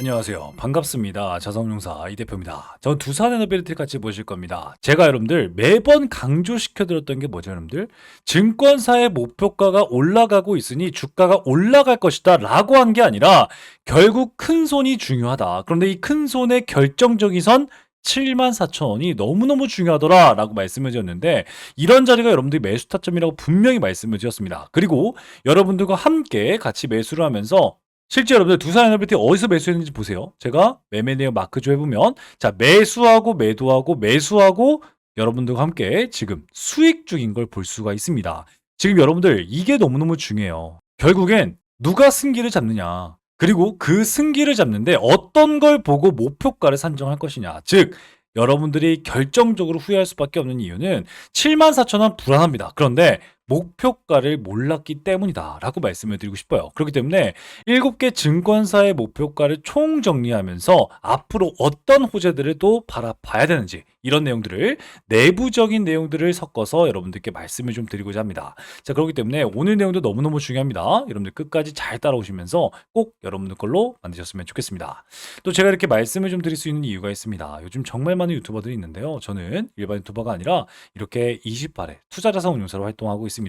안녕하세요. 반갑습니다. 자산운용사 이 대표입니다. 전 두산 에너빌리티를 같이 보실 겁니다. 제가 여러분들 매번 강조시켜드렸던 게 뭐죠, 여러분들? 증권사의 목표가가 올라가고 있으니 주가가 올라갈 것이다 라고 한 게 아니라 결국 큰 손이 중요하다. 그런데 이 큰 손의 결정적인 선 74,000원이 너무너무 중요하더라 라고 말씀을 드렸는데 이런 자리가 여러분들이 매수 타점이라고 분명히 말씀을 드렸습니다. 그리고 여러분들과 함께 같이 매수를 하면서 실제 여러분들 두산 에너비티 어디서 매수했는지 보세요. 제가 매매 내역 마크 좀 해보면 자 매수하고 매도하고 매수하고 여러분들과 함께 지금 수익 중인 걸 볼 수가 있습니다. 지금 여러분들 이게 너무너무 중요해요. 결국엔 누가 승기를 잡느냐 그리고 그 승기를 잡는데 어떤 걸 보고 목표가를 산정할 것이냐 즉 여러분들이 결정적으로 후회할 수밖에 없는 이유는 74,000원 불안합니다. 그런데 목표가를 몰랐기 때문이다 라고 말씀을 드리고 싶어요. 그렇기 때문에 7개 증권사의 목표가를 총 정리하면서 앞으로 어떤 호재들을 또 바라봐야 되는지 이런 내용들을 내부적인 내용들을 섞어서 여러분들께 말씀을 좀 드리고자 합니다. 자 그렇기 때문에 오늘 내용도 너무너무 중요합니다. 여러분들 끝까지 잘 따라오시면서 꼭 여러분들 걸로 만드셨으면 좋겠습니다. 또 제가 이렇게 말씀을 좀 드릴 수 있는 이유가 있습니다. 요즘 정말 많은 유튜버들이 있는데요. 저는 일반 유튜버가 아니라 이렇게 28회 투자자산운용사로 활동하고 있습니다.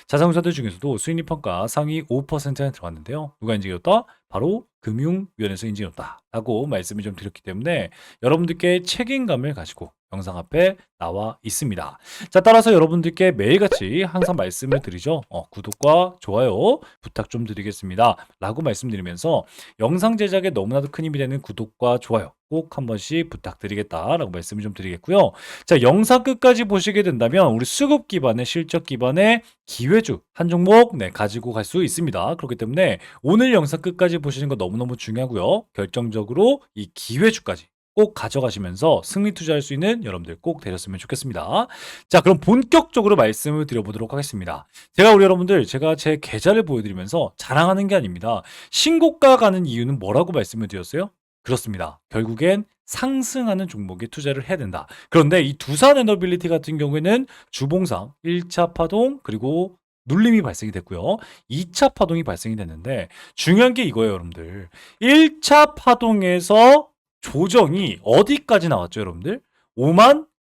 자산운용사들 중에서도 수익률 평가 상위 5%에 들어갔는데요. 누가 인증해줬다? 바로 금융위원회에서 인증해줬다라고 말씀을 좀 드렸기 때문에 여러분들께 책임감을 가지고 영상 앞에 나와 있습니다. 자 따라서 여러분들께 매일같이 항상 말씀을 드리죠. 구독과 좋아요 부탁 좀 드리겠습니다. 라고 말씀드리면서 영상 제작에 너무나도 큰 힘이 되는 구독과 좋아요 꼭 한 번씩 부탁드리겠다라고 말씀을 좀 드리겠고요. 자 영상 끝까지 보시게 된다면 우리 수급 기반의 실적 기반의 기회주 한 종목 가지고 갈 수 있습니다. 그렇기 때문에 오늘 영상 끝까지 보시는 거 너무너무 중요하고요. 결정적으로 이 기회주까지 꼭 가져가시면서 승리 투자할 수 있는 여러분들 꼭 되셨으면 좋겠습니다. 자 그럼 본격적으로 말씀을 드려보도록 하겠습니다. 제가 여러분들 제가 제 계좌를 보여드리면서 자랑하는 게 아닙니다. 신고가 가는 이유는 뭐라고 말씀을 드렸어요? 그렇습니다. 결국엔 상승하는 종목에 투자를 해야 된다. 그런데 이 두산 에너빌리티 같은 경우에는 주봉상 1차 파동 그리고 눌림이 발생이 됐고요. 2차 파동이 발생이 됐는데 중요한 게 이거예요, 여러분들. 1차 파동에서 조정이 어디까지 나왔죠, 여러분들?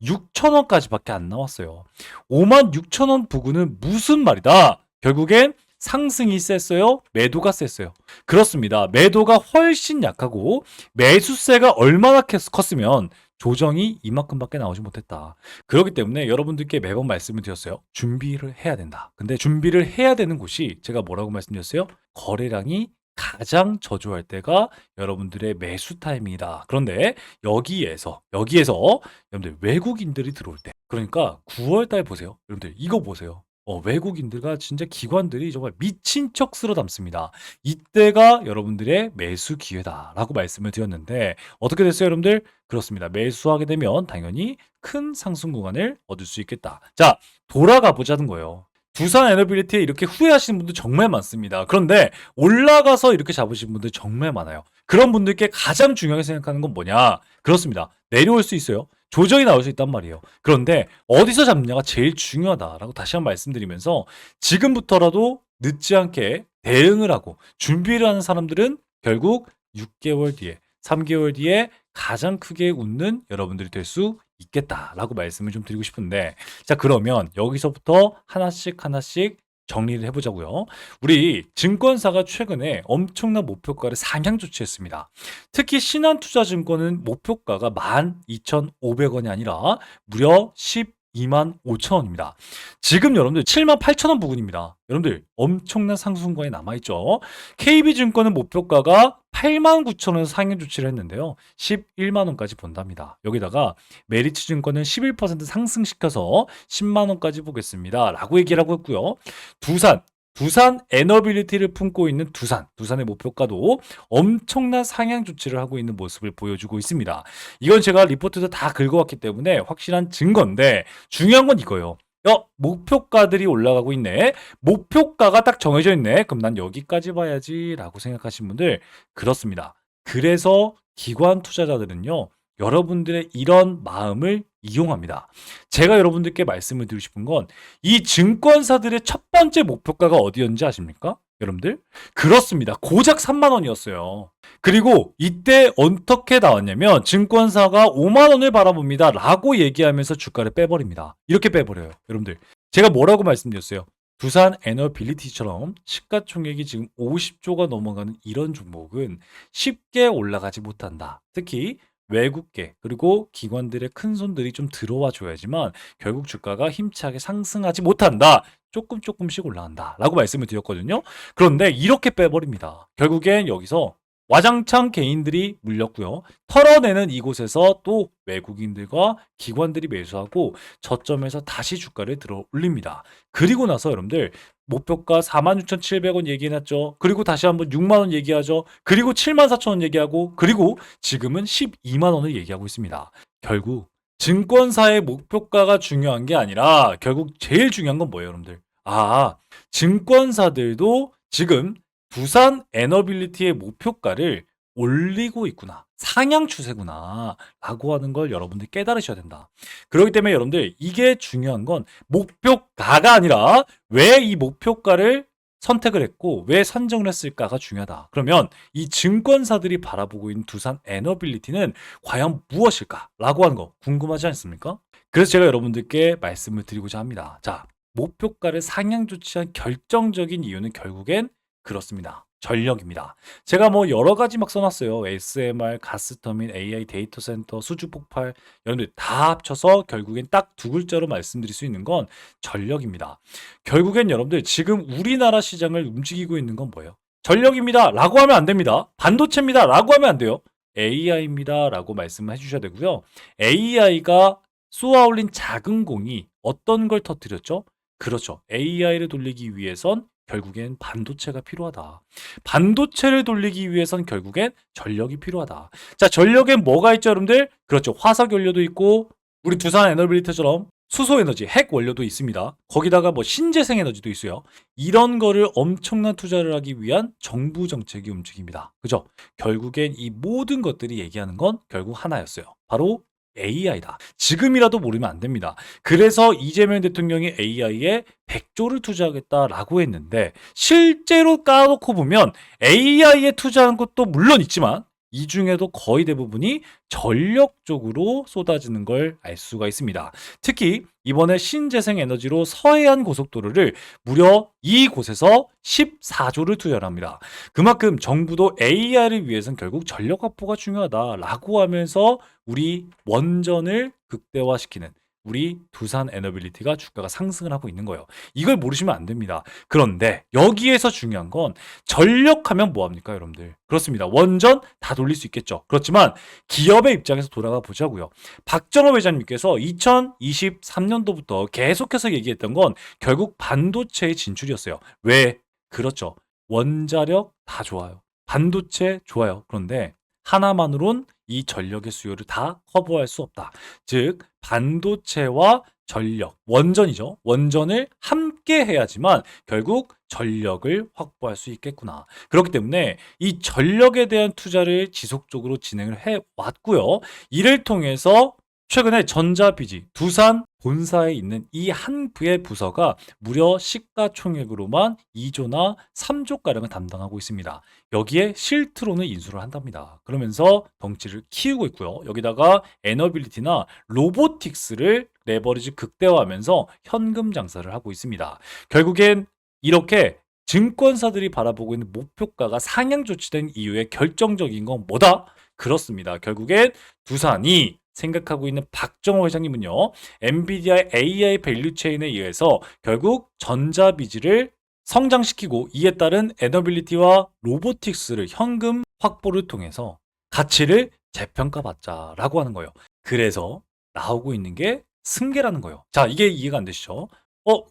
56,000원까지밖에 안 나왔어요. 56,000원 부근은 무슨 말이다? 결국엔 상승이 셌어요? 매도가 셌어요? 그렇습니다. 매도가 훨씬 약하고 매수세가 얼마나 컸으면 조정이 이만큼밖에 나오지 못했다. 그렇기 때문에 여러분들께 매번 말씀을 드렸어요. 준비를 해야 된다. 근데 준비를 해야 되는 곳이 제가 뭐라고 말씀드렸어요? 거래량이 가장 저조할 때가 여러분들의 매수 타이밍이다. 그런데 여기에서 여러분들 외국인들이 들어올 때 그러니까 9월 달 보세요. 여러분들 이거 보세요. 외국인들과 진짜 기관들이 정말 미친 척 쓸어 담습니다. 이때가 여러분들의 매수 기회다라고 말씀을 드렸는데 어떻게 됐어요, 여러분들? 그렇습니다. 매수하게 되면 당연히 큰 상승 구간을 얻을 수 있겠다. 자, 돌아가 보자는 거예요. 두산 에너빌리티에 이렇게 후회하시는 분들 정말 많습니다. 그런데 올라가서 이렇게 잡으신 분들 정말 많아요. 그런 분들께 가장 중요하게 생각하는 건 뭐냐? 그렇습니다. 내려올 수 있어요. 조정이 나올 수 있단 말이에요. 그런데 어디서 잡느냐가 제일 중요하다라고 다시 한번 말씀드리면서 지금부터라도 늦지 않게 대응을 하고 준비를 하는 사람들은 결국 6개월 뒤에 3개월 뒤에 가장 크게 웃는 여러분들이 될 수 있겠다라고 말씀을 좀 드리고 싶은데 자 그러면 여기서부터 하나씩 정리를 해보자고요. 우리 증권사가 최근에 엄청난 목표가를 상향 조치했습니다. 특히 신한투자증권은 목표가가 12,500원이 아니라 무려 125,000원입니다. 지금 여러분들 78,000원 부근입니다. 여러분들 엄청난 상승권이 남아있죠. KB증권은 목표가가 89,000원에서 상향 조치를 했는데요. 11만원까지 본답니다. 여기다가 메리츠증권은 11% 상승시켜서 10만원까지 보겠습니다. 라고 얘기를 하고 있고요. 두산 에너빌리티를 품고 있는 두산의 목표가도 엄청난 상향 조치를 하고 있는 모습을 보여주고 있습니다. 이건 제가 리포트에서 다 긁어왔기 때문에 확실한 증거인데 중요한 건 이거예요. 목표가들이 올라가고 있네. 목표가가 딱 정해져 있네. 그럼 난 여기까지 봐야지 라고 생각하시는 분들 그렇습니다. 그래서 기관 투자자들은요. 여러분들의 이런 마음을 이용합니다. 제가 여러분들께 말씀을 드리고 싶은 건 이 증권사들의 첫 번째 목표가가 어디였는지 아십니까? 여러분들? 그렇습니다. 고작 3만 원이었어요. 그리고 이때 어떻게 나왔냐면 증권사가 5만 원을 바라봅니다 라고 얘기하면서 주가를 빼버립니다. 이렇게 빼버려요. 여러분들, 제가 뭐라고 말씀드렸어요? 두산 에너빌리티처럼 시가총액이 지금 50조가 넘어가는 이런 종목은 쉽게 올라가지 못한다. 특히 외국계 그리고 기관들의 큰 손들이 좀 들어와 줘야지만 결국 주가가 힘차게 상승하지 못한다. 조금씩 올라간다 라고 말씀을 드렸거든요. 그런데 이렇게 빼버립니다. 결국엔 여기서 와장창 개인들이 물렸고요. 털어내는 이곳에서 또 외국인들과 기관들이 매수하고 저점에서 다시 주가를 들어 올립니다. 그리고 나서 여러분들 목표가 46,700원 얘기해놨죠. 그리고 다시 한번 6만 원 얘기하죠. 그리고 74,000원 얘기하고 그리고 지금은 12만 원을 얘기하고 있습니다. 결국 증권사의 목표가가 중요한 게 아니라 결국 제일 중요한 건 뭐예요, 여러분들? 증권사들도 지금 두산 에너빌리티의 목표가를 올리고 있구나. 상향 추세구나. 라고 하는 걸 여러분들 깨달으셔야 된다. 그렇기 때문에 여러분들 이게 중요한 건 목표가가 아니라 왜 이 목표가를 선택을 했고 왜 선정을 했을까가 중요하다. 그러면 이 증권사들이 바라보고 있는 두산 에너빌리티는 과연 무엇일까라고 하는 거 궁금하지 않습니까? 그래서 제가 여러분들께 말씀을 드리고자 합니다. 자, 목표가를 상향 조치한 결정적인 이유는 결국엔 그렇습니다. 전력입니다. 제가 뭐 여러 가지 막 써놨어요. SMR, 가스터민, AI 데이터 센터, 수주 폭발, 여러분들 다 합쳐서 결국엔 딱 두 글자로 말씀드릴 수 있는 건 전력입니다. 결국엔 여러분들 지금 우리나라 시장을 움직이고 있는 건 뭐예요? 전력입니다. 라고 하면 안 됩니다. 반도체입니다. 라고 하면 안 돼요. AI입니다. 라고 말씀을 해주셔야 되고요. AI가 쏘아올린 작은 공이 어떤 걸 터뜨렸죠? 그렇죠. AI를 돌리기 위해선 결국엔 반도체가 필요하다. 반도체를 돌리기 위해선 결국엔 전력이 필요하다. 자, 전력엔 뭐가 있죠, 여러분들? 그렇죠. 화석 연료도 있고 우리 두산 에너빌리티처럼 수소 에너지, 핵 원료도 있습니다. 거기다가 뭐 신재생 에너지도 있어요. 이런 거를 엄청난 투자를 하기 위한 정부 정책이 움직입니다. 그죠? 결국엔 이 모든 것들이 얘기하는 건 결국 하나였어요. 바로 AI다. 지금이라도 모르면 안 됩니다. 그래서 이재명 대통령이 AI에 100조를 투자하겠다라고 했는데 실제로 까놓고 보면 AI에 투자하는 것도 물론 있지만 이 중에도 거의 대부분이 전력 쪽으로 쏟아지는 걸 알 수가 있습니다. 특히 이번에 신재생 에너지로 서해안 고속도로를 무려 이곳에서 14조를 투자를 합니다. 그만큼 정부도 AI를 위해서는 결국 전력 확보가 중요하다라고 하면서 우리 원전을 극대화시키는 우리 두산 에너빌리티가 주가가 상승을 하고 있는 거예요. 이걸 모르시면 안 됩니다. 그런데 여기에서 중요한 건 전력하면 뭐합니까, 여러분들? 그렇습니다. 원전 다 돌릴 수 있겠죠. 그렇지만 기업의 입장에서 돌아가 보자고요. 박정호 회장님께서 2023년도부터 계속해서 얘기했던 건 결국 반도체의 진출이었어요. 왜? 그렇죠. 원자력 다 좋아요. 반도체 좋아요. 그런데 하나만으론 이 전력의 수요를 다 커버할 수 없다. 즉 반도체와 전력, 원전이죠. 원전을 함께 해야지만 결국 전력을 확보할 수 있겠구나. 그렇기 때문에 이 전력에 대한 투자를 지속적으로 진행을 해 왔고요. 이를 통해서 최근에 전자비지 두산 본사에 있는 이 한 부의 부서가 무려 시가총액으로만 2조나 3조가량을 담당하고 있습니다. 여기에 실트론을 인수를 한답니다. 그러면서 덩치를 키우고 있고요. 여기다가 에너빌리티나 로보틱스를 레버리지 극대화하면서 현금 장사를 하고 있습니다. 결국엔 이렇게 증권사들이 바라보고 있는 목표가가 상향 조치된 이유의 결정적인 건 뭐다? 그렇습니다. 결국엔 두산이 생각하고 있는 박정호 회장님은요, 엔비디아의 AI 밸류체인에 의해서 결국 전자비지를 성장시키고 이에 따른 에너빌리티와 로보틱스를 현금 확보를 통해서 가치를 재평가받자라고 하는 거예요. 그래서 나오고 있는 게 승계라는 거예요. 자, 이게 이해가 안 되시죠?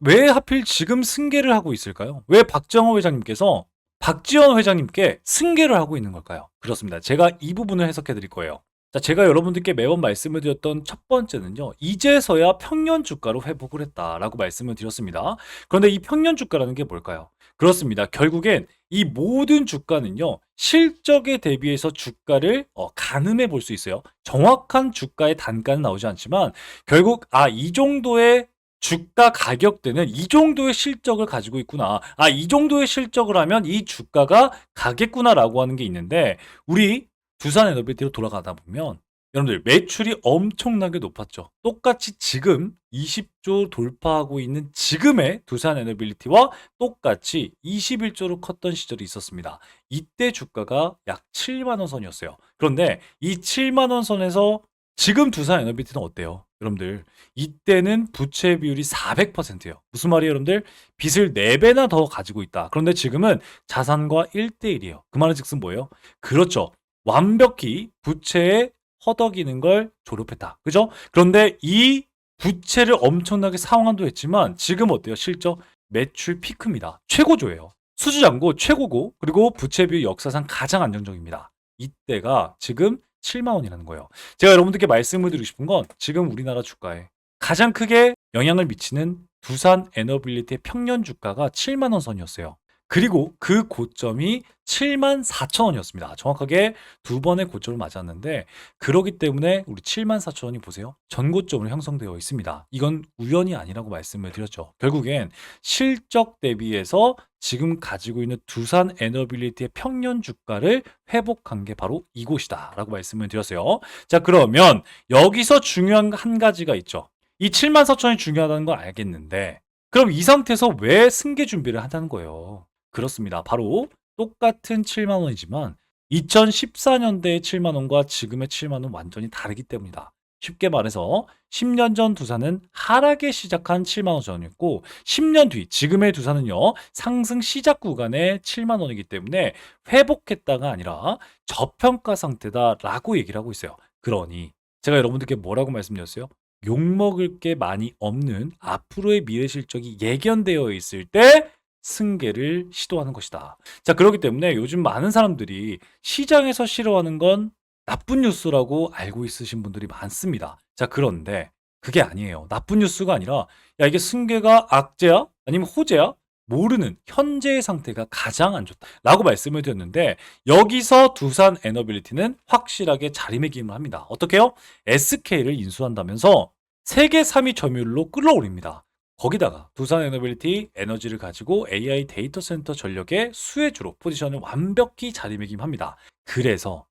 왜 하필 지금 승계를 하고 있을까요? 왜 박정호 회장님께서 박지원 회장님께 승계를 하고 있는 걸까요? 그렇습니다. 제가 이 부분을 해석해 드릴 거예요. 자, 제가 여러분들께 매번 말씀을 드렸던 첫 번째는요, 이제서야 평년 주가로 회복을 했다라고 말씀을 드렸습니다. 그런데 이 평년 주가라는 게 뭘까요? 그렇습니다. 결국엔 이 모든 주가는요, 실적에 대비해서 주가를 가늠해 볼 수 있어요. 정확한 주가의 단가는 나오지 않지만 결국 이 정도의 주가 가격대는 이 정도의 실적을 가지고 있구나. 아, 이 정도의 실적을 하면 이 주가가 가겠구나라고 하는 게 있는데 우리 두산 에너빌티로 돌아가다 보면 여러분들 매출이 엄청나게 높았죠. 똑같이 지금 20조 돌파하고 있는 지금의 두산 에너빌리티와 똑같이 21조로 컸던 시절이 있었습니다. 이때 주가가 약 7만 원 선이었어요. 그런데 이 7만 원 선에서 지금 두산 에너빌리티는 어때요? 여러분들 이때는 부채 비율이 400%예요. 무슨 말이에요, 여러분들? 빚을 4배나 더 가지고 있다. 그런데 지금은 자산과 1대1이에요. 그 말은 즉슨 뭐예요? 그렇죠. 완벽히 부채에 허덕이는 걸 졸업했다. 그죠? 그런데 이 부채를 엄청나게 상환도 했지만 지금 어때요? 실적 매출 피크입니다. 최고조예요. 수주잔고 최고고 그리고 부채 비율 역사상 가장 안정적입니다. 이때가 지금 7만 원이라는 거예요. 제가 여러분들께 말씀을 드리고 싶은 건 지금 우리나라 주가에 가장 크게 영향을 미치는 두산 에너빌리티의 평년 주가가 7만 원 선이었어요. 그리고 그 고점이 7만 4천 원이었습니다. 정확하게 두 번의 고점을 맞았는데 그러기 때문에 우리 7만 4천 원이 보세요. 전고점으로 형성되어 있습니다. 이건 우연이 아니라고 말씀을 드렸죠. 결국엔 실적 대비해서 지금 가지고 있는 두산 에너빌리티의 평년 주가를 회복한 게 바로 이곳이다라고 말씀을 드렸어요. 자, 그러면 여기서 중요한 한 가지가 있죠. 이 7만 4천 원이 중요하다는 걸 알겠는데 그럼 이 상태에서 왜 승계 준비를 한다는 거예요? 그렇습니다. 바로 똑같은 7만 원이지만 2014년대의 7만 원과 지금의 7만 원 완전히 다르기 때문이다. 쉽게 말해서 10년 전 두산은 하락에 시작한 7만 원 전이었고 10년 뒤 지금의 두산은요 상승 시작 구간의 7만 원이기 때문에 회복했다가 아니라 저평가 상태다라고 얘기를 하고 있어요. 그러니 제가 여러분들께 뭐라고 말씀드렸어요? 욕먹을 게 많이 없는 앞으로의 미래 실적이 예견되어 있을 때 승계를 시도하는 것이다. 자, 그렇기 때문에 요즘 많은 사람들이 시장에서 싫어하는 건 나쁜 뉴스라고 알고 있으신 분들이 많습니다. 자, 그런데 그게 아니에요. 나쁜 뉴스가 아니라 야, 이게 승계가 악재야? 아니면 호재야? 모르는 현재의 상태가 가장 안 좋다라고 말씀을 드렸는데 여기서 두산 에너빌리티는 확실하게 자리매김을 합니다. 어떻게요? SK를 인수한다면서 세계 3위 점유율로 끌어올립니다. 거기다가 두산 에너빌리티 에너지를 가지고 AI 데이터 센터 전력의 수혜주로 포지션을 완벽히 자리매김합니다. 그래서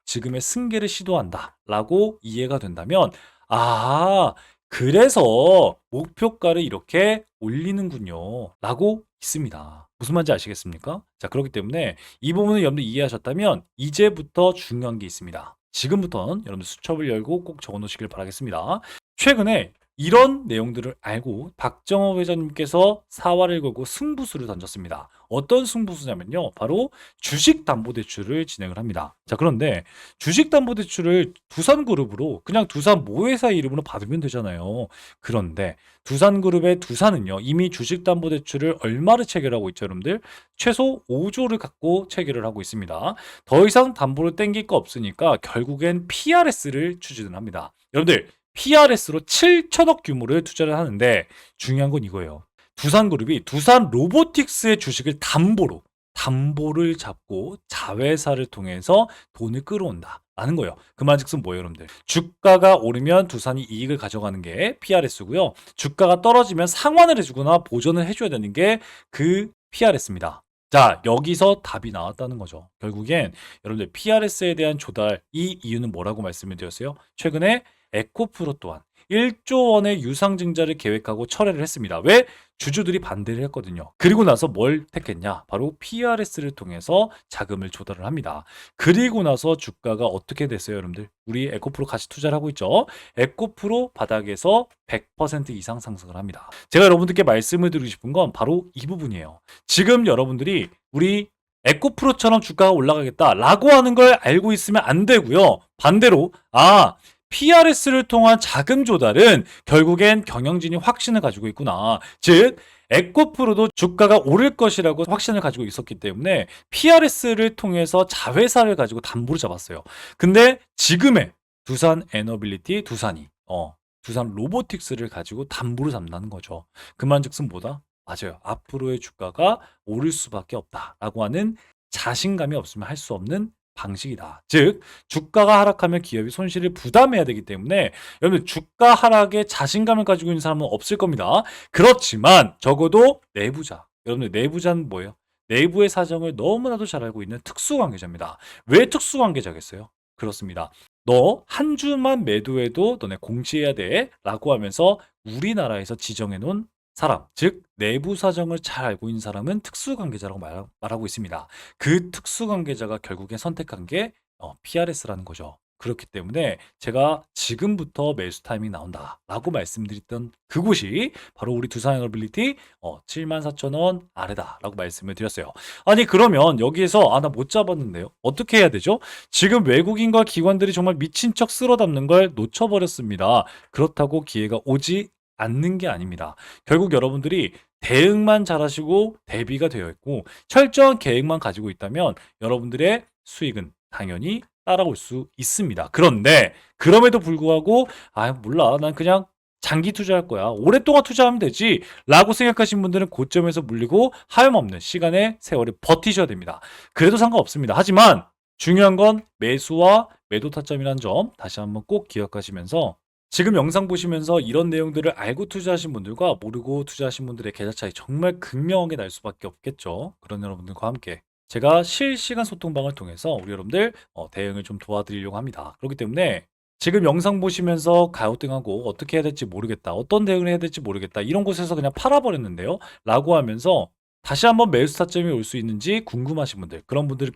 지금의 승계를 시도한다라고 이해가 된다면 아, 그래서 목표가를 이렇게 올리는군요. 라고 있습니다. 무슨 말인지 아시겠습니까? 자, 그렇기 때문에 이 부분을 여러분들 이해하셨다면 이제부터 중요한 게 있습니다. 지금부터는 여러분들 수첩을 열고 꼭 적어 놓으시길 바라겠습니다. 최근에 이런 내용들을 알고 박정호 회장님께서 사활을 걸고 승부수를 던졌습니다. 어떤 승부수냐면요. 바로 주식담보대출을 진행을 합니다. 자, 그런데 주식담보대출을 두산그룹으로 그냥 두산 모회사 이름으로 받으면 되잖아요. 그런데 두산그룹의 두산은요. 이미 주식담보대출을 얼마를 체결하고 있죠, 여러분들? 최소 5조를 갖고 체결을 하고 있습니다. 더 이상 담보를 땡길 거 없으니까 결국엔 PRS를 추진을 합니다. 여러분들 PRS로 7천억 규모를 투자를 하는데 중요한 건 이거예요. 두산그룹이 두산 로보틱스의 주식을 담보를 잡고 자회사를 통해서 돈을 끌어온다. 라는 거예요. 그 말즉슨 뭐예요, 여러분들? 주가가 오르면 두산이 이익을 가져가는 게 PRS고요. 주가가 떨어지면 상환을 해주거나 보전을 해줘야 되는 게 그 PRS입니다. 자, 여기서 답이 나왔다는 거죠. 결국엔 여러분들 PRS에 대한 조달, 이 이유는 뭐라고 말씀을 드렸어요? 최근에 에코프로 또한 1조 원의 유상증자를 계획하고 철회를 했습니다. 왜? 주주들이 반대를 했거든요. 그리고 나서 뭘 택했냐? 바로 PRS를 통해서 자금을 조달을 합니다. 그리고 나서 주가가 어떻게 됐어요, 여러분들? 우리 에코프로 같이 투자를 하고 있죠. 에코프로 바닥에서 100% 이상 상승을 합니다. 제가 여러분들께 말씀을 드리고 싶은 건 바로 이 부분이에요. 지금 여러분들이 우리 에코프로처럼 주가가 올라가겠다라고 하는 걸 알고 있으면 안 되고요. 반대로 PRS를 통한 자금 조달은 결국엔 경영진이 확신을 가지고 있구나. 즉 에코프로도 주가가 오를 것이라고 확신을 가지고 있었기 때문에 PRS를 통해서 자회사를 가지고 담보를 잡았어요. 근데 지금의 두산 에너빌리티 두산이 두산 로보틱스를 가지고 담보를 잡는다는 거죠. 그만즉슨 뭐다? 맞아요. 앞으로의 주가가 오를 수밖에 없다라고 하는 자신감이 없으면 할 수 없는 방식이다. 즉 주가가 하락하면 기업이 손실을 부담해야 되기 때문에 여러분 주가 하락에 자신감을 가지고 있는 사람은 없을 겁니다. 그렇지만 적어도 내부자. 여러분들 내부자는 뭐예요? 내부의 사정을 너무나도 잘 알고 있는 특수관계자입니다. 왜 특수관계자겠어요? 그렇습니다. 너 한 주만 매도해도 너네 공시해야 돼 라고 하면서 우리나라에서 지정해 놓은 사람, 즉 내부 사정을 잘 알고 있는 사람은 특수관계자라고 말하고 있습니다. 그 특수관계자가 결국에 선택한 게 PRS라는 거죠. 그렇기 때문에 제가 지금부터 매수 타이밍 나온다라고 말씀드렸던 그곳이 바로 우리 두산에너빌리티 74,000원 아래다라고 말씀을 드렸어요. 아니 그러면 여기에서 나 못 잡았는데요. 어떻게 해야 되죠? 지금 외국인과 기관들이 정말 미친 척 쓸어 담는 걸 놓쳐버렸습니다. 그렇다고 기회가 오지 않는 게 아닙니다. 결국 여러분들이 대응만 잘하시고 대비가 되어 있고 철저한 계획만 가지고 있다면 여러분들의 수익은 당연히 따라올 수 있습니다. 그런데 그럼에도 불구하고 몰라 난 그냥 장기 투자할 거야. 오랫동안 투자하면 되지 라고 생각하신 분들은 고점에서 물리고 하염없는 시간의 세월을 버티셔야 됩니다. 그래도 상관없습니다. 하지만 중요한 건 매수와 매도 타점이라는 점 다시 한번 꼭 기억하시면서 지금 영상 보시면서 이런 내용들을 알고 투자하신 분들과 모르고 투자하신 분들의 계좌 차이 정말 극명하게 날 수밖에 없겠죠. 그런 여러분들과 함께 제가 실시간 소통방을 통해서 우리 여러분들 대응을 좀 도와드리려고 합니다. 그렇기 때문에 지금 영상 보시면서 가요등하고 어떻게 해야 될지 모르겠다. 어떤 대응을 해야 될지 모르겠다. 이런 곳에서 그냥 팔아버렸는데요. 라고 하면서 다시 한번 매수 타점이 올 수 있는지 궁금하신 분들, 그런 분들을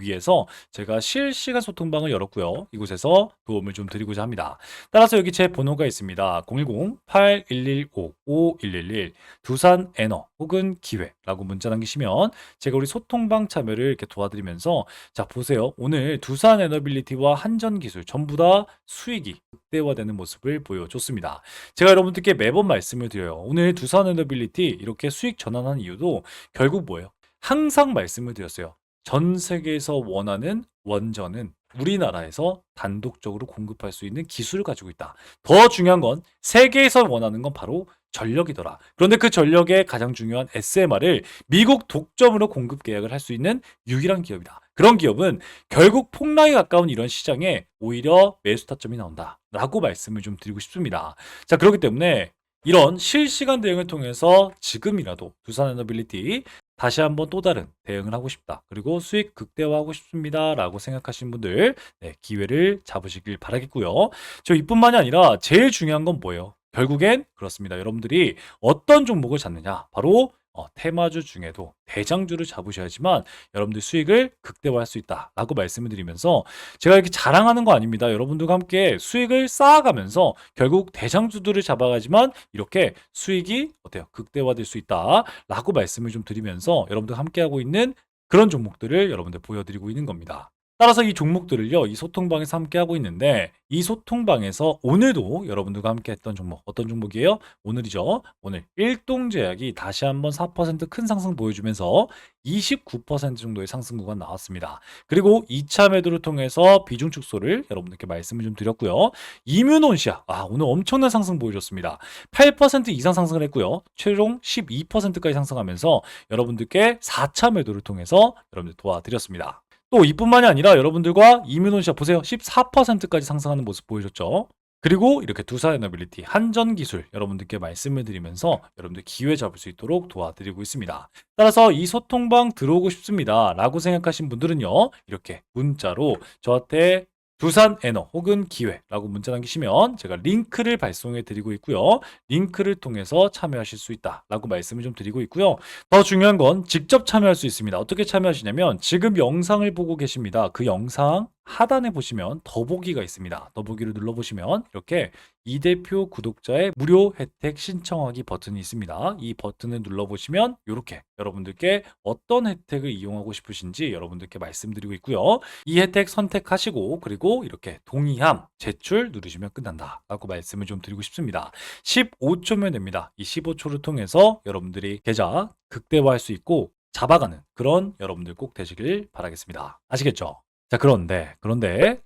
위해서 제가 실시간 소통방을 열었고요. 이곳에서 도움을 좀 드리고자 합니다. 따라서 여기 제 번호가 있습니다. 010-8115-5111 두산 에너 혹은 기회라고 문자 남기시면 제가 우리 소통방 참여를 이렇게 도와드리면서 자 보세요. 오늘 두산 에너빌리티와 한전기술 전부 다 수익이 극대화되는 모습을 보여줬습니다. 제가 여러분들께 매번 말씀을 드려요. 오늘 두산 에너빌리티 이렇게 수익 전환한 이유도 결국 뭐예요? 항상 말씀을 드렸어요. 전 세계에서 원하는 원전은 우리나라에서 단독적으로 공급할 수 있는 기술을 가지고 있다. 더 중요한 건 세계에서 원하는 건 바로 전력이더라. 그런데 그 전력의 가장 중요한 SMR을 미국 독점으로 공급 계약을 할 수 있는 유일한 기업이다. 그런 기업은 결국 폭락에 가까운 이런 시장에 오히려 매수 타점이 나온다. 라고 말씀을 좀 드리고 싶습니다. 자, 그렇기 때문에 이런 실시간 대응을 통해서 지금이라도 두산에너빌리티 다시 한번 또 다른 대응을 하고 싶다. 그리고 수익 극대화하고 싶습니다. 라고 생각하시는 분들 기회를 잡으시길 바라겠고요. 저 이뿐만이 아니라 제일 중요한 건 뭐예요? 결국엔 그렇습니다. 여러분들이 어떤 종목을 잡느냐? 바로 테마주 중에도 대장주를 잡으셔야지만 여러분들 수익을 극대화할 수 있다라고 말씀을 드리면서 제가 이렇게 자랑하는 거 아닙니다. 여러분들과 함께 수익을 쌓아가면서 결국 대장주들을 잡아가지만 이렇게 수익이 어때요? 극대화될 수 있다라고 말씀을 좀 드리면서 여러분들 함께하고 있는 그런 종목들을 여러분들 보여드리고 있는 겁니다. 따라서 이 종목들을요, 이 소통방에서 함께 하고 있는데, 이 소통방에서 오늘도 여러분들과 함께 했던 종목, 어떤 종목이에요? 오늘이죠. 오늘 일동제약이 다시 한번 4% 큰 상승 보여주면서 29% 정도의 상승 구간 나왔습니다. 그리고 2차 매도를 통해서 비중 축소를 여러분들께 말씀을 좀 드렸고요. 이뮤논시아, 오늘 엄청난 상승 보여줬습니다. 8% 이상 상승을 했고요. 최종 12%까지 상승하면서 여러분들께 4차 매도를 통해서 여러분들 도와드렸습니다. 또 이뿐만이 아니라 여러분들과 이뮤논시아 보세요. 14%까지 상승하는 모습 보여줬죠. 그리고 이렇게 두산에너빌리티, 한전기술 여러분들께 말씀을 드리면서 여러분들 기회 잡을 수 있도록 도와드리고 있습니다. 따라서 이 소통방 들어오고 싶습니다 라고 생각하신 분들은요. 이렇게 문자로 저한테 두산에너 혹은 기회라고 문자 남기시면 제가 링크를 발송해 드리고 있고요. 링크를 통해서 참여하실 수 있다라고 말씀을 좀 드리고 있고요. 더 중요한 건 직접 참여할 수 있습니다. 어떻게 참여하시냐면 지금 영상을 보고 계십니다. 그 영상 하단에 보시면 더보기가 있습니다. 더보기를 눌러보시면 이렇게 이 대표 구독자의 무료 혜택 신청하기 버튼이 있습니다. 이 버튼을 눌러보시면 이렇게 여러분들께 어떤 혜택을 이용하고 싶으신지 여러분들께 말씀드리고 있고요. 이 혜택 선택하시고 그리고 이렇게 동의함 제출 누르시면 끝난다 라고 말씀을 좀 드리고 싶습니다. 15초면 됩니다. 이 15초를 통해서 여러분들이 계좌 극대화할 수 있고 잡아가는 그런 여러분들 꼭 되시길 바라겠습니다. 아시겠죠? 자, 그런데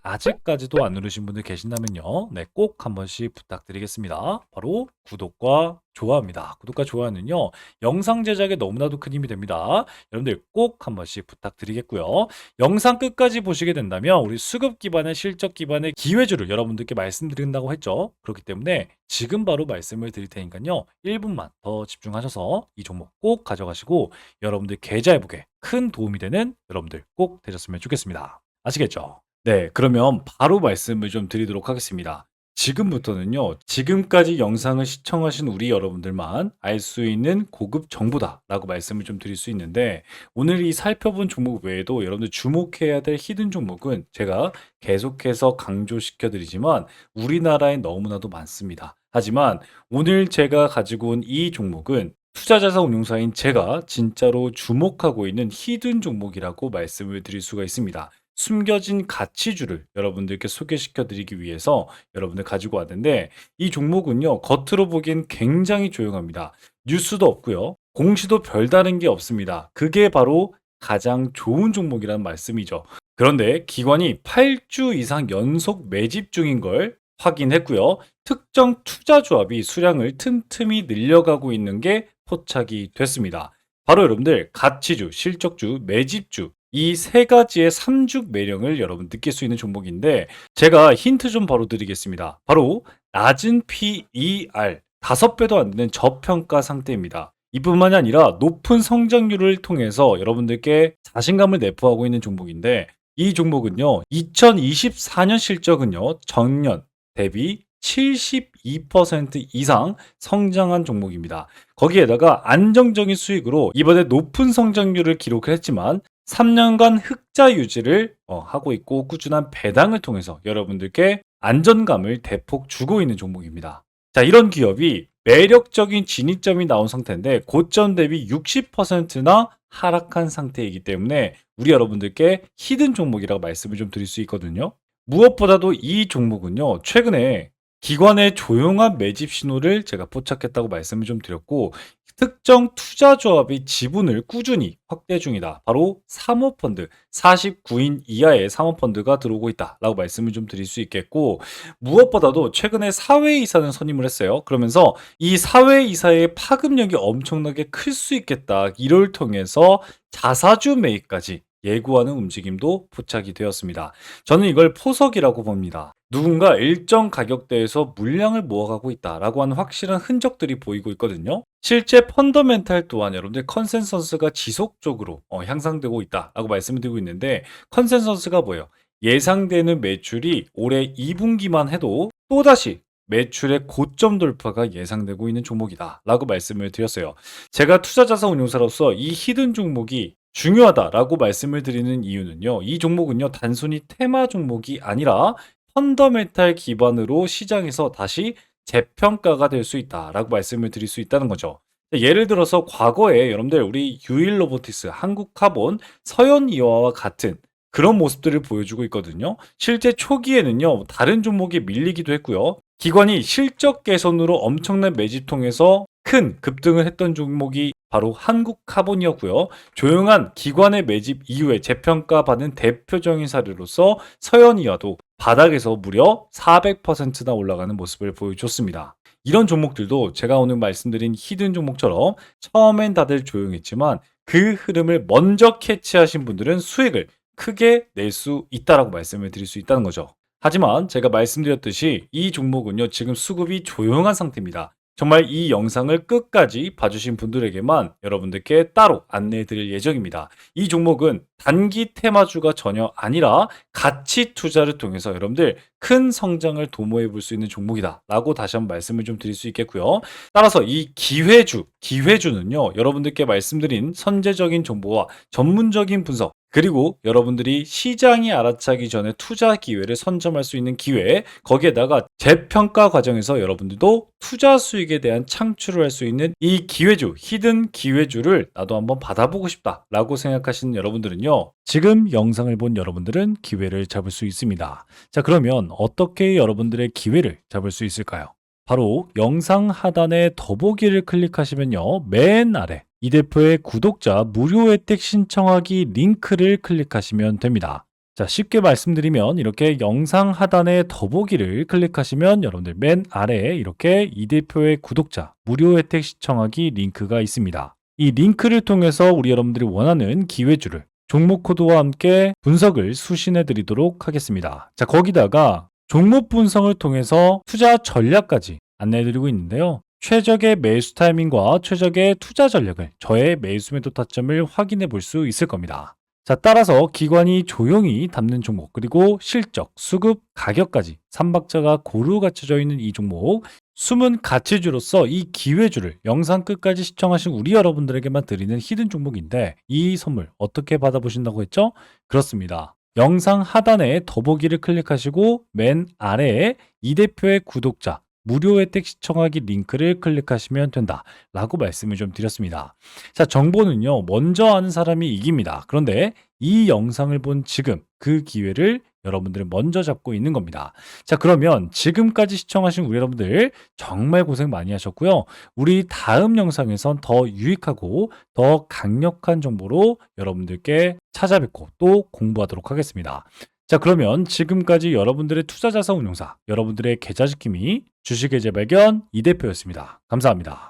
아직까지도 안 누르신 분들 계신다면요. 꼭 한 번씩 부탁드리겠습니다. 바로 구독과 좋아합니다. 구독과 좋아요는요, 영상 제작에 너무나도 큰 힘이 됩니다. 여러분들 꼭 한 번씩 부탁드리겠고요. 영상 끝까지 보시게 된다면 우리 수급 기반의 실적 기반의 기회주를 여러분들께 말씀드린다고 했죠. 그렇기 때문에 지금 바로 말씀을 드릴 테니까요. 1분만 더 집중하셔서 이 종목 꼭 가져가시고 여러분들 계좌 회복에 큰 도움이 되는 여러분들 꼭 되셨으면 좋겠습니다. 아시겠죠? 네, 그러면 바로 말씀을 좀 드리도록 하겠습니다. 지금부터는요, 지금까지 영상을 시청하신 우리 여러분들만 알 수 있는 고급 정보다라고 말씀을 좀 드릴 수 있는데, 오늘 이 살펴본 종목 외에도 여러분들 주목해야 될 히든 종목은 제가 계속해서 강조시켜 드리지만 우리나라에 너무나도 많습니다. 하지만 오늘 제가 가지고 온 이 종목은 투자자산 운용사인 제가 진짜로 주목하고 있는 히든 종목이라고 말씀을 드릴 수가 있습니다. 숨겨진 가치주를 여러분들께 소개시켜 드리기 위해서 여러분들 가지고 왔는데, 이 종목은요, 겉으로 보기엔 굉장히 조용합니다. 뉴스도 없고요. 공시도 별다른 게 없습니다. 그게 바로 가장 좋은 종목이라는 말씀이죠. 그런데 기관이 8주 이상 연속 매집 중인 걸 확인했고요. 특정 투자 조합이 수량을 틈틈이 늘려가고 있는 게 포착이 됐습니다. 바로 여러분들 가치주, 실적주, 매집주 이 세 가지의 삼죽 매력을 여러분 느낄 수 있는 종목인데, 제가 힌트 좀 바로 드리겠습니다. 바로 낮은 PER 5배도 안 되는 저평가 상태입니다. 이뿐만이 아니라 높은 성장률을 통해서 여러분들께 자신감을 내포하고 있는 종목인데, 이 종목은요 2024년 실적은요 전년 대비 72% 이상 성장한 종목입니다. 거기에다가 안정적인 수익으로 이번에 높은 성장률을 기록을 했지만 3년간 흑자 유지를 하고 있고, 꾸준한 배당을 통해서 여러분들께 안전감을 대폭 주고 있는 종목입니다. 자, 이런 기업이 매력적인 진입점이 나온 상태인데 고점 대비 60%나 하락한 상태이기 때문에 우리 여러분들께 히든 종목이라고 말씀을 좀 드릴 수 있거든요. 무엇보다도 이 종목은요, 최근에 기관의 조용한 매집 신호를 제가 포착했다고 말씀을 좀 드렸고, 특정 투자 조합이 지분을 꾸준히 확대 중이다. 바로 사모펀드, 49인 이하의 사모펀드가 들어오고 있다라고 말씀을 좀 드릴 수 있겠고, 무엇보다도 최근에 사회이사는 선임을 했어요. 그러면서 이 사회이사의 파급력이 엄청나게 클 수 있겠다. 이를 통해서 자사주 매입까지 예고하는 움직임도 포착이 되었습니다. 저는 이걸 포석이라고 봅니다. 누군가 일정 가격대에서 물량을 모아가고 있다라고 하는 확실한 흔적들이 보이고 있거든요. 실제 펀더멘탈 또한 여러분들 컨센서스가 지속적으로 향상되고 있다라고 말씀을 드리고 있는데, 컨센서스가 뭐예요? 예상되는 매출이 올해 2분기만 해도 또다시 매출의 고점 돌파가 예상되고 있는 종목이다라고 말씀을 드렸어요. 제가 투자자산 운용사로서 이 히든 종목이 중요하다라고 말씀을 드리는 이유는요, 이 종목은요 단순히 테마 종목이 아니라 펀더멘탈 기반으로 시장에서 다시 재평가가 될 수 있다라고 말씀을 드릴 수 있다는 거죠. 예를 들어서 과거에 여러분들 우리 유일로보티스, 한국카본, 서현이와와 같은 그런 모습들을 보여주고 있거든요. 실제 초기에는요 다른 종목이 밀리기도 했고요. 기관이 실적 개선으로 엄청난 매집 통해서 큰 급등을 했던 종목이 바로 한국카본이었고요. 조용한 기관의 매집 이후에 재평가받은 대표적인 사례로서 서현이와도 바닥에서 무려 400%나 올라가는 모습을 보여줬습니다. 이런 종목들도 제가 오늘 말씀드린 히든 종목처럼 처음엔 다들 조용했지만 그 흐름을 먼저 캐치하신 분들은 수익을 크게 낼 수 있다라고 말씀을 드릴 수 있다는 거죠. 하지만 제가 말씀드렸듯이 이 종목은요 지금 수급이 조용한 상태입니다. 정말 이 영상을 끝까지 봐주신 분들에게만 여러분들께 따로 안내해 드릴 예정입니다. 이 종목은 단기 테마주가 전혀 아니라 가치 투자를 통해서 여러분들 큰 성장을 도모해 볼 수 있는 종목이다 라고 다시 한번 말씀을 좀 드릴 수 있겠고요. 따라서 이 기회주는요 여러분들께 말씀드린 선제적인 정보와 전문적인 분석, 그리고 여러분들이 시장이 알아차기 전에 투자 기회를 선점할 수 있는 기회, 거기에다가 재평가 과정에서 여러분들도 투자 수익에 대한 창출을 할 수 있는 이 기회주, 히든 기회주를 나도 한번 받아보고 싶다 라고 생각하시는 여러분들은요, 지금 영상을 본 여러분들은 기회를 잡을 수 있습니다. 자, 그러면 어떻게 여러분들의 기회를 잡을 수 있을까요? 바로 영상 하단에 더보기를 클릭하시면요, 맨 아래 이 대표의 구독자 무료 혜택 신청하기 링크를 클릭하시면 됩니다. 자, 쉽게 말씀드리면 이렇게 영상 하단의 더보기를 클릭하시면 여러분들 맨 아래에 이렇게 이 대표의 구독자 무료 혜택 시청하기 링크가 있습니다. 이 링크를 통해서 우리 여러분들이 원하는 기회주를 종목 코드와 함께 분석을 수신해 드리도록 하겠습니다. 자, 거기다가 종목 분석을 통해서 투자 전략까지 안내해 드리고 있는데요. 최적의 매수 타이밍과 최적의 투자 전략을 저의 매수 매도 타점을 확인해 볼 수 있을 겁니다. 자, 따라서 기관이 조용히 담는 종목, 그리고 실적, 수급, 가격까지 3박자가 고루 갖춰져 있는 이 종목, 숨은 가치주로서 이 기회주를 영상 끝까지 시청하신 우리 여러분들에게만 드리는 히든 종목인데, 이 선물 어떻게 받아보신다고 했죠? 그렇습니다. 영상 하단에 더보기를 클릭하시고 맨 아래에 이 대표의 구독자 무료 혜택 시청하기 링크를 클릭하시면 된다라고 말씀을 좀 드렸습니다. 자, 정보는요, 먼저 아는 사람이 이깁니다. 그런데 이 영상을 본 지금 그 기회를 여러분들은 먼저 잡고 있는 겁니다. 자, 그러면 지금까지 시청하신 우리 여러분들 정말 고생 많이 하셨고요. 우리 다음 영상에선 더 유익하고 더 강력한 정보로 여러분들께 찾아뵙고 또 공부하도록 하겠습니다. 자, 그러면 지금까지 여러분들의 투자자산 운용사, 여러분들의 계좌 지킴이 주식의 재발견 이 대표였습니다. 감사합니다.